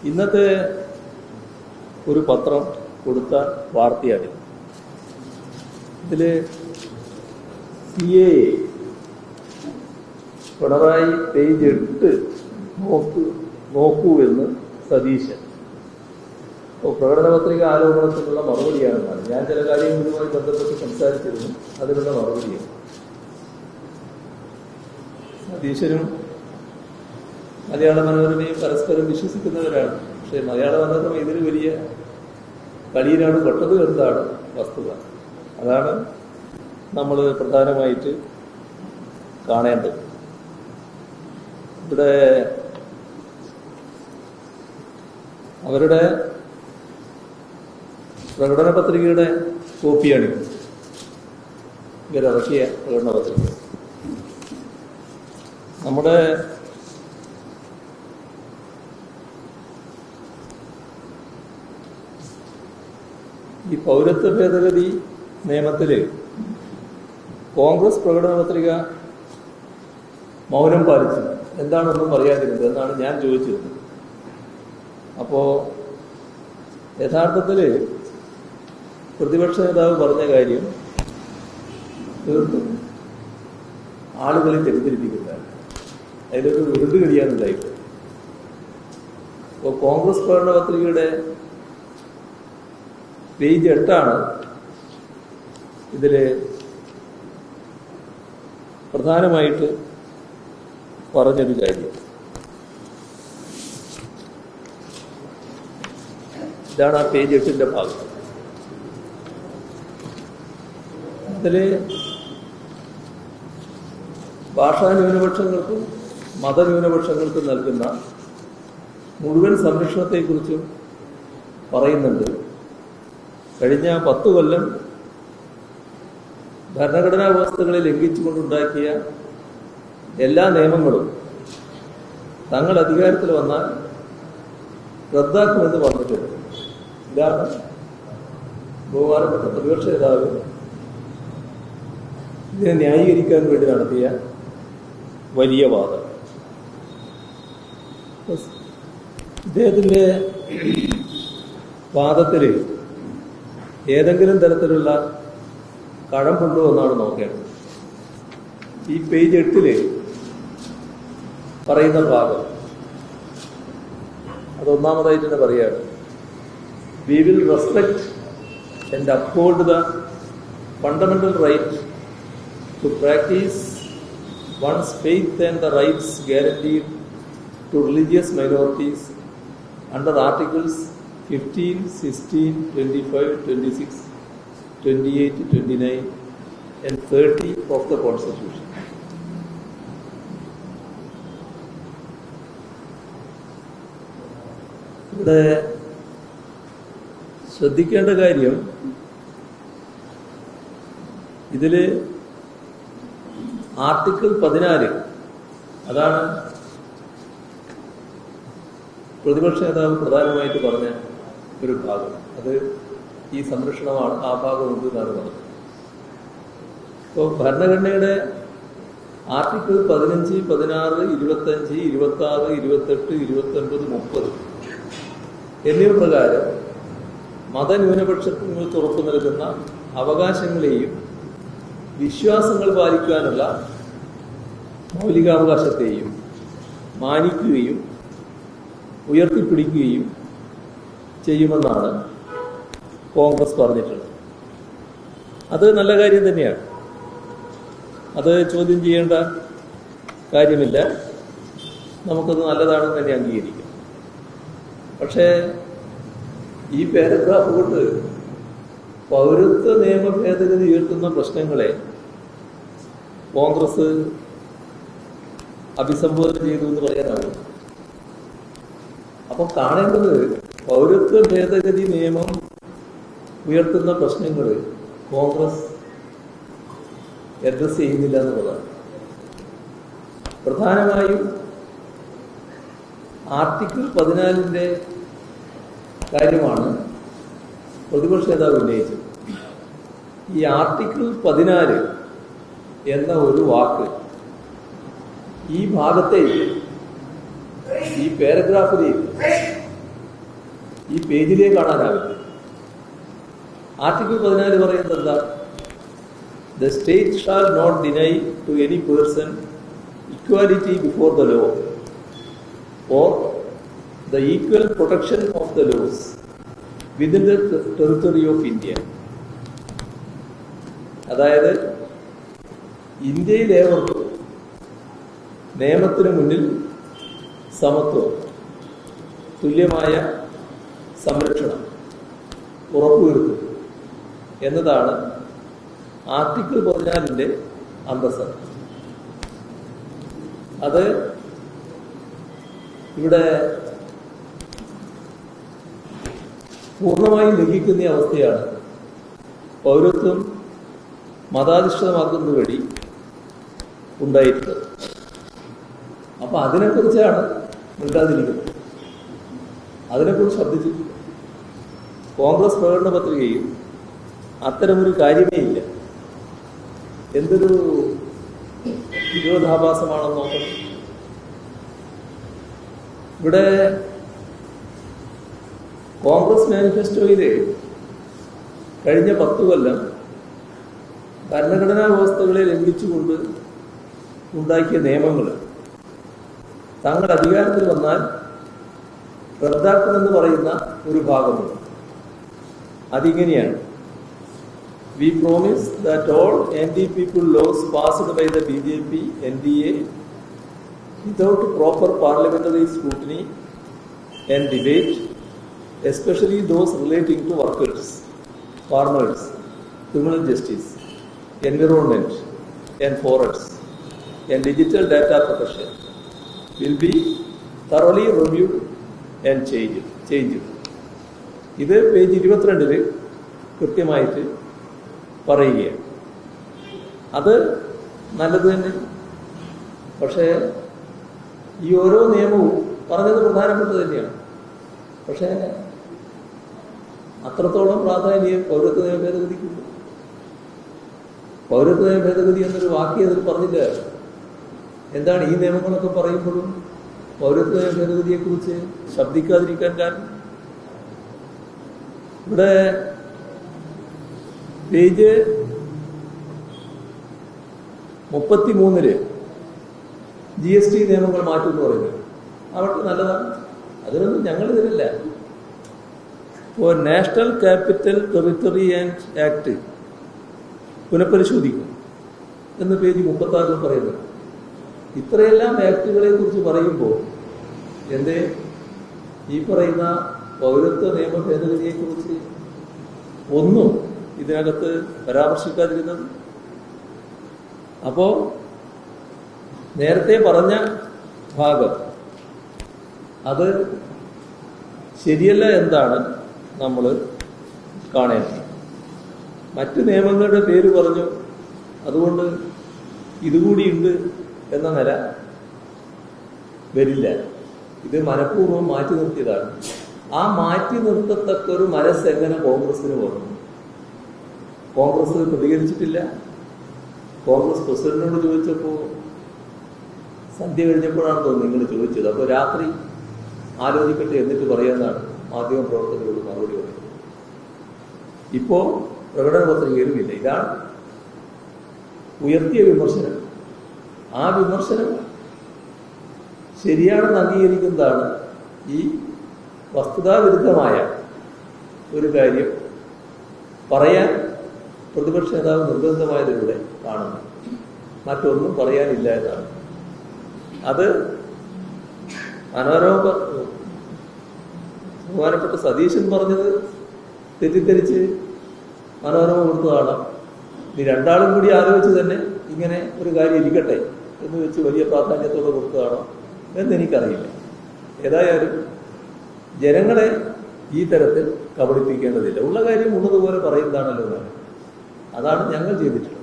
ഇന്നത്തെ ഒരു പത്രം കൊടുത്ത വാർത്തയാണ്. ഇതിൽ CAA പിണറായി പേജ് 8 നോക്കൂ എന്ന് സതീശൻ. പ്രകടന പത്രിക ആരോപണത്തിനുള്ള മറുപടിയാണെന്നാണ്. ഞാൻ ചില കാര്യങ്ങളുമായി ബന്ധപ്പെട്ട് സംസാരിച്ചിരുന്നു, അതിനുള്ള മറുപടിയാണ്. സതീശനും മലയാള മനോരമയും പരസ്പരം വിശ്വസിക്കുന്നവരാണ്. പക്ഷേ മലയാള മനോരമ ഇതിന് വലിയ കളിയിലാണ് പെട്ടത് എന്നതാണ് വസ്തുത. അതാണ് നമ്മൾ പ്രധാനമായിട്ട് കാണേണ്ടത്. ഇവിടെ അവരുടെ പ്രകടന പത്രികയുടെ കോപ്പിയാണ് ഇവരിറക്കിയ പ്രകടന പത്രിക. നമ്മുടെ ഈ പൗരത്വ ഭേദഗതി നിയമത്തിൽ കോൺഗ്രസ് പ്രകടന പത്രിക മൗനം പാലിച്ചു. എന്താണെന്നും പറയാതിരുന്നത് എന്നാണ് ഞാൻ ചോദിച്ചിരുന്നത്. അപ്പോൾ യഥാർത്ഥത്തിൽ പ്രതിപക്ഷ നേതാവ് പറഞ്ഞ കാര്യം തീർത്തും ആളുകളെ തെറ്റിദ്ധരിപ്പിക്കുന്നതാണ്. അതിലൊരു ഉരുണ്ട് കളിയാണുണ്ടായിട്ട്. അപ്പോൾ കോൺഗ്രസ് പ്രകടന പത്രികയുടെ പേജ് 8 ഇതിൽ പ്രധാനമായിട്ട് പറഞ്ഞൊരു കാര്യം. ഇതാണ് ആ പേജ് 8 ഭാഗം. അതിൽ ഭാഷാ ന്യൂനപക്ഷങ്ങൾക്കും മതന്യൂനപക്ഷങ്ങൾക്കും നൽകുന്ന മുഴുവൻ സംരക്ഷണത്തെക്കുറിച്ചും പറയുന്നുണ്ട്. കഴിഞ്ഞ 10 കൊല്ലം ഭരണഘടനാ വ്യവസ്ഥകളെ ലംഘിച്ചുകൊണ്ടുണ്ടാക്കിയ എല്ലാ നിയമങ്ങളും തങ്ങൾ അധികാരത്തിൽ വന്നാൽ റദ്ദാക്കുമെന്ന് പറഞ്ഞിട്ടുണ്ട്. ഇതാണ് ബഹുമാനപ്പെട്ട പ്രതിപക്ഷ നേതാവ് ഇതിനെ ന്യായീകരിക്കാൻ വേണ്ടി നടത്തിയ വലിയ വാദം. ഇദ്ദേഹത്തിൻ്റെ വാദത്തിൽ ഏതെങ്കിലും തരത്തിലുള്ള കഴമ്പുണ്ടോ എന്നാണ് നോക്കേണ്ടത്. ഈ പേജ് 8 പറയുന്ന ഭാഗം അതൊന്നാമതായിട്ട് തന്നെ പറയാണ്. We will respect and uphold the fundamental right to practice one's faith and the rights guaranteed to religious minorities under Articles 15, 16, 25, 26, 28, 29 and 30 of the Constitution. ഇവിടെ ശ്രദ്ധിക്കേണ്ട കാര്യം, ഇതിൽ ആർട്ടിക്കിൾ 14 അതാണ് പ്രതിപക്ഷ നേതാവ് പ്രധാനമായിട്ട് പറഞ്ഞ ഒരു ഭാഗം. അത് ഈ സംരക്ഷണമാണ്, ആ ഭാഗമുണ്ട് എന്നാണ് പറഞ്ഞത്. ഇപ്പോൾ ഭരണഘടനയുടെ ആർട്ടിക്കിൾ 15, 16, 25, 26, 28, 29, 30 എന്നിവ പ്രകാരം മതന്യൂനപക്ഷങ്ങൾക്ക് ഉറപ്പു നൽകുന്ന അവകാശങ്ങളെയും വിശ്വാസങ്ങൾ പാലിക്കാനുള്ള മൗലികാവകാശത്തെയും മാനിക്കുകയും ഉയർത്തിപ്പിടിക്കുകയും ചെയ്യുമെന്നാണ് കോൺഗ്രസ് പറഞ്ഞിട്ടുള്ളത്. അത് നല്ല കാര്യം തന്നെയാണ്. അത് ചോദ്യം ചെയ്യേണ്ട കാര്യമില്ല. നമുക്കത് നല്ലതാണെന്ന് തന്നെ അംഗീകരിക്കാം. പക്ഷേ ഈ പാരഗ്രാഫ് കൊണ്ട് പൗരത്വ നിയമ ഭേദഗതി ഉയർത്തുന്ന പ്രശ്നങ്ങളെ കോൺഗ്രസ് അഭിസംബോധന ചെയ്തു എന്ന് പറയാനാവും. അപ്പോൾ കാണേണ്ടത് പൗരത്വ ഭേദഗതി നിയമം ഉയർത്തുന്ന പ്രശ്നങ്ങൾ കോൺഗ്രസ് അഡ്രസ് ചെയ്യുന്നില്ല എന്നുള്ളതാണ്. പ്രധാനമായും ആർട്ടിക്കിൾ 14 കാര്യമാണ് പ്രതിപക്ഷ നേതാവ് ഉന്നയിച്ചത്. ഈ ആർട്ടിക്കിൾ 14 എന്ന ഒരു വാക്ക് ഈ ഭാഗത്തേക്ക്, ഈ പാരഗ്രാഫിലേക്ക് ഈ പേജിലേ കാണാനാവില്ല. ആർട്ടിക്കിൾ 14 പറയുന്നത് എന്താ? The state shall not deny to any person equality before the law or the equal protection of the laws within the territory of India. അതായത് ഇന്ത്യയിലേവർക്കും നിയമത്തിന് മുന്നിൽ സമത്വം, തുല്യമായ സംരക്ഷണം ഉറപ്പുവരുത്തും എന്നതാണ് ആർട്ടിക്കിൾ 14 അന്തസ്സ. അത് ഇവിടെ പൂർണ്ണമായും ലംഘിക്കുന്ന അവസ്ഥയാണ് പൗരത്വം മതാധിഷ്ഠിതമാക്കുന്നത് വഴി ഉണ്ടായിട്ടുള്ളത്. അപ്പൊ അതിനെക്കുറിച്ചാണ് മിണ്ടാതിരിക്കുന്നത്, അതിനെക്കുറിച്ച് ശബ്ദിച്ചിട്ടില്ല. കോൺഗ്രസ് പ്രകടന പത്രികയിൽ അത്തരമൊരു കാര്യമേ ഇല്ല. എന്തൊരു വിരോധാഭാസമാണെന്ന് നോക്കണം. ഇവിടെ കോൺഗ്രസ് മാനിഫെസ്റ്റോയില് കഴിഞ്ഞ 10 കൊല്ലം ഭരണഘടനാ വ്യവസ്ഥകളെ ലംഘിച്ചുകൊണ്ട് ഉണ്ടാക്കിയ നിയമങ്ങൾ തങ്ങൾ അധികാരത്തിൽ വന്നാൽ റദ്ദാക്കുമെന്ന് പറയുന്ന ഒരു ഭാഗമുണ്ട്. അതിങ്ങനെയാണ്: We promise that all anti-people laws passed by the BJP NDA without proper parliamentary scrutiny and debate, especially those relating to workers, farmers, criminal justice, environment and forests, and digital data protection, will be thoroughly reviewed and changed. ഇത് page 22 കൃത്യമായിട്ട് പറയുകയാണ്. അത് നല്ലത് തന്നെ. പക്ഷേ ഈ ഓരോ നിയമവും പറഞ്ഞത് പ്രധാനപ്പെട്ടത് തന്നെയാണ്. പക്ഷേ അത്രത്തോളം പ്രാധാന്യം പൗരത്വ നിയമ ഭേദഗതിക്കുണ്ട്. പൗരത്വ നിയമ ഭേദഗതി എന്നൊരു വാക്യം അതിൽ പറഞ്ഞില്ല. എന്താണ് ഈ നിയമങ്ങളൊക്കെ പറയുമ്പോഴും പൗരത്വ നിയമ ഭേദഗതിയെക്കുറിച്ച് ശബ്ദിക്കാതിരിക്കാൻ കാരണം? ഇവിടെ പേജ് 33 GST നിയമങ്ങൾ മാറ്റുമെന്ന് പറയുന്നത് അവർക്ക് നല്ലതാണ്. അതിനൊന്നും ഞങ്ങൾ ഇതിലില്ല. ഇപ്പോൾ national capital territory and act പുനഃപരിശോധിക്കും എന്ന് പേജ് 36 പറയുന്നത്. ഇത്രയെല്ലാം ആക്ടുകളെ കുറിച്ച് പറയുമ്പോൾ എന്തേ ഈ പറയുന്ന പൗരത്വ നിയമ ഭേദഗതിയെക്കുറിച്ച് ഒന്നും ഇതിനകത്ത് പരാമർശിക്കാതിരുന്നത്? അപ്പോ നേരത്തെ പറഞ്ഞ ഭാഗം അത് ശരിയല്ല എന്താണ് നമ്മൾ കാണേണ്ടത്. മറ്റ് നിയമങ്ങളുടെ പേര് പറഞ്ഞു, അതുകൊണ്ട് ഇതുകൂടിയുണ്ട് എന്ന നില വരില്ല. ഇത് മനഃപൂർവ്വം മാറ്റി നിർത്തിയതാണ്. ആ മാറ്റി നിർത്തത്തക്കൊരു മനസ്സ് എങ്ങനെ കോൺഗ്രസിന് വന്നു? കോൺഗ്രസ് പ്രതികരിച്ചിട്ടില്ല. കോൺഗ്രസ് പ്രസിഡന്റിനോട് ചോദിച്ചപ്പോൾ സന്ധ്യ കഴിഞ്ഞപ്പോഴാണ് തോന്നുന്നു നിങ്ങൾ ചോദിച്ചത്. അപ്പോൾ രാത്രി ആലോചിക്കട്ടെ എന്നിട്ട് പറയാമെന്നാണ് മാധ്യമ പ്രവർത്തകരോട് മറുപടി പറയുന്നത്. ഇപ്പോ പ്രകടന പത്രികയിലും ഇല്ല. ഇതാണ് ഉയർത്തിയ വിമർശനം. ആ വിമർശനം ശരിയാണെന്ന് അംഗീകരിക്കുന്നതാണ് ഈ വസ്തുതാവിരുദ്ധമായ ഒരു കാര്യം പറയാൻ പ്രതിപക്ഷ നേതാവ് നിർബന്ധമായതിലൂടെ കാണുന്നു. മറ്റൊന്നും പറയാനില്ല എന്നാണ്. അത് ബഹുമാനപ്പെട്ട സതീശൻ പറഞ്ഞത് തെറ്റിദ്ധരിച്ച് മനോരമ കൊടുത്തതാണ്. ഇനി രണ്ടാളും കൂടി ആലോചിച്ച് തന്നെ ഇങ്ങനെ ഒരു കാര്യം ഇരിക്കട്ടെ എന്ന് വെച്ച് വലിയ പ്രാധാന്യത്തോടെ കൊടുത്തതാണോ എന്നെനിക്കറിയില്ല. ഏതായാലും ജനങ്ങളെ ഈ തരത്തിൽ കബളിപ്പിക്കേണ്ടതില്ല. ഉള്ള കാര്യം ഉള്ളതുപോലെ പറയുന്നതാണല്ലോ. അതാണ് ഞങ്ങൾ ചെയ്തിട്ടുള്ളത്.